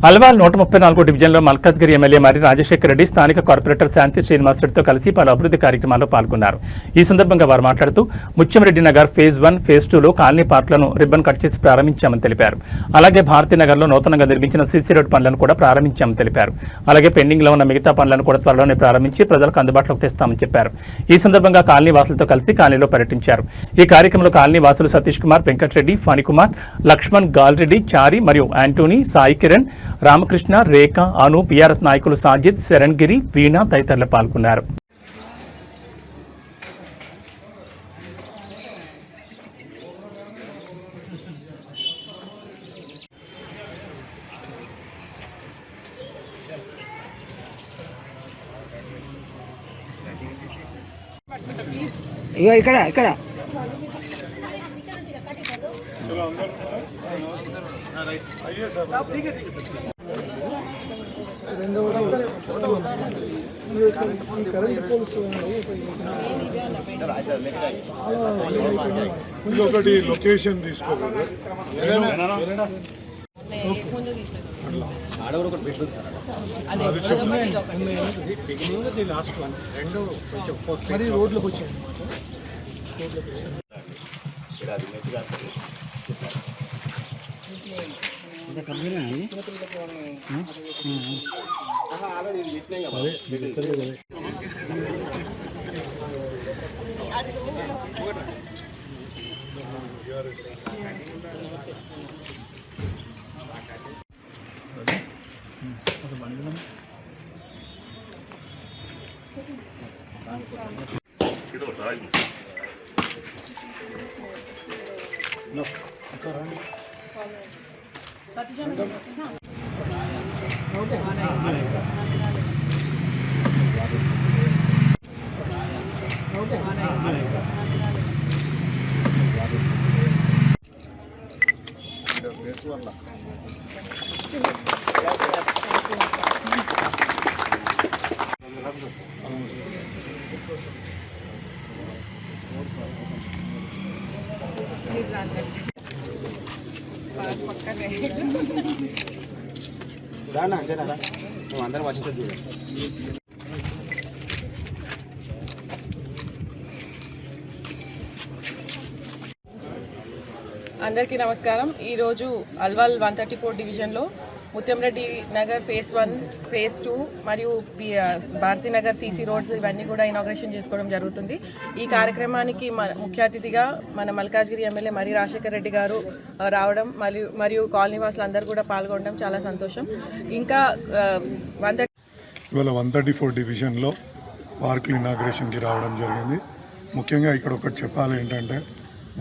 అల్వాల్ 134 డివిజన్లో మల్కాజ్గిరి ఎమ్మెల్యే మరి రాజశేఖర రెడ్డి స్థానిక కార్పొరేటర్ శాంతి శ్రీనివాస్ రెడ్డితో కలిసి పలు అభివృద్ధి కార్యక్రమాల్లో పాల్గొన్నారు. ఈ సందర్భంగా వారు మాట్లాడుతూ ముత్యంరెడ్డి నగర్ ఫేజ్ 1, ఫేజ్ 2లో కాలనీ పార్కులను రిబ్బన్ కట్ చేసి ప్రారంభించామని తెలిపారు. అలాగే భారతీనగర్లో నూతనంగా నిర్మించిన సీసీ రోడ్ పనులను కూడా ప్రారంభించామని తెలిపారు. అలాగే పెండింగ్లో ఉన్న మిగతా పనులను కూడా త్వరలోనే ప్రారంభించి ప్రజలకు అందుబాటులోకి తెస్తామని చెప్పారు. ఈ సందర్భంగా కాలనీ వాసులతో కలిసి కాలనీలో పర్యటించారు. ఈ కార్యక్రమంలో కాలనీ వాసులు సతీష్ కుమార్, వెంకటరెడ్డి, ఫణికుమార్, లక్ష్మణ్, గాల్రెడ్డి, చారి మరియు యాంటోనీ, సాయి కిరణ్, రామకృష్ణ, రేఖ, అను, పిఆర్ఎస్ నాయకులు సాజిద్, శరణ్గిరి, వీణ తదితరులు పాల్గొన్నారు. ఇక్కడ ఇక్కడ ఒకటి లొకేషన్ తీసుకోవాలి. రోడ్లోకి వచ్చాయి. అందరం వచ్చింది. అందరికీ నమస్కారం. ఈరోజు అల్వాల్ 134 డివిజన్లో ముత్యంరెడ్డి నగర్ ఫేజ్ 1, ఫేజ్ 2 మరియు భారతీనగర్ సీసీ రోడ్స్ ఇవన్నీ కూడా ఇనాగ్రేషన్ చేసుకోవడం జరుగుతుంది. ఈ కార్యక్రమానికి ముఖ్య అతిథిగా మన మల్కాజ్గిరి ఎమ్మెల్యే మరి రాజశేఖర రెడ్డి గారు రావడం మరియు కాలనీ వాసులు అందరూ కూడా పాల్గొనడం చాలా సంతోషం. ఇంకా ఇవాళ 134 డివిజన్లో పార్కులు ఇనాగ్రేషన్కి రావడం జరిగింది. ముఖ్యంగా ఇక్కడ ఒకటి చెప్పాలి ఏంటంటే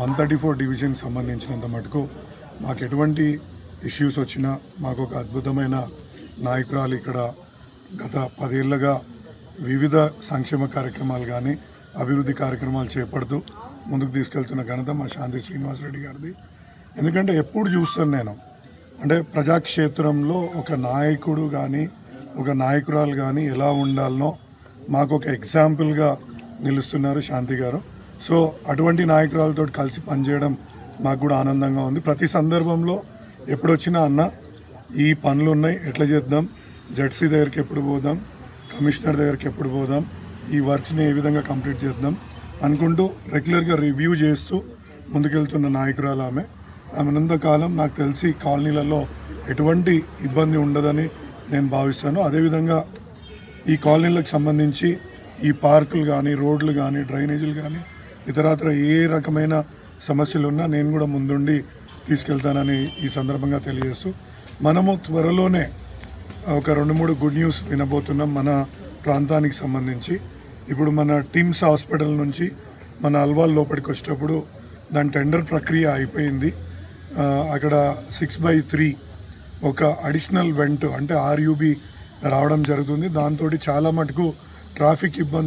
134 డివిజన్కి సంబంధించినంత మటుకు మాకు ఎటువంటి ఇష్యూస్ వచ్చినా మాకు ఒక అద్భుతమైన నాయకురాలు ఇక్కడ గత 10 ఏళ్ళుగా వివిధ సంక్షేమ కార్యక్రమాలు కానీ అభివృద్ధి కార్యక్రమాలు చేపడుతూ ముందుకు తీసుకెళ్తున్న ఘనత మా శాంతి శ్రీనివాస్ రెడ్డి గారిది. ఎందుకంటే ఎప్పుడు చూస్తాను నేను అంటే ప్రజాక్షేత్రంలో ఒక నాయకుడు కానీ ఒక నాయకురాలు కానీ ఎలా ఉండాలనో మాకు ఒక ఎగ్జాంపుల్గా నిలుస్తున్నారు శాంతి గారు. సో అటువంటి నాయకురాలతో కలిసి పనిచేయడం మాకు కూడా ఆనందంగా ఉంది. ప్రతి సందర్భంలో ఎప్పుడొచ్చినా అన్న ఈ పనులు ఉన్నాయి, ఎట్లా చేద్దాం, జడ్సీ దగ్గరికి ఎప్పుడు పోదాం, కమిషనర్ దగ్గరికి ఎప్పుడు పోదాం, ఈ వర్క్స్ని ఏ విధంగా కంప్లీట్ చేద్దాం అనుకుంటూ రెగ్యులర్గా రివ్యూ చేస్తూ ముందుకెళ్తున్న నాయకురాలు ఆమె. ఉన్నంతకాలం నాకు తెలిసి కాలనీలలో ఎటువంటి ఇబ్బంది ఉండదని నేను భావిస్తాను. అదేవిధంగా ఈ కాలనీలకు సంబంధించి ఈ పార్కులు కానీ రోడ్లు కానీ డ్రైనేజీలు కానీ ఇతరత్ర ఏ రకమైన సమస్యలు ఉన్నా నేను కూడా ముందుండి తీసుకెళ్తానని ఈ సందర్భంగా తెలియజేస్తూ మనము త్వరలోనే ఒక 2-3 గుడ్ న్యూస్ వినబోతున్నాం మన ప్రాంతానికి సంబంధించి. ఇప్పుడు మన టిమ్స్ హాస్పిటల్ నుంచి మన అల్వాల్ లోపలికి వచ్చేటప్పుడు దాని టెండర్ ప్రక్రియ అయిపోయింది. అక్కడ 6/3 ఒక అడిషనల్ వెంట్ అంటే RUB రావడం జరుగుతుంది. దాంతో చాలా మటుకు ట్రాఫిక్ ఇబ్బంది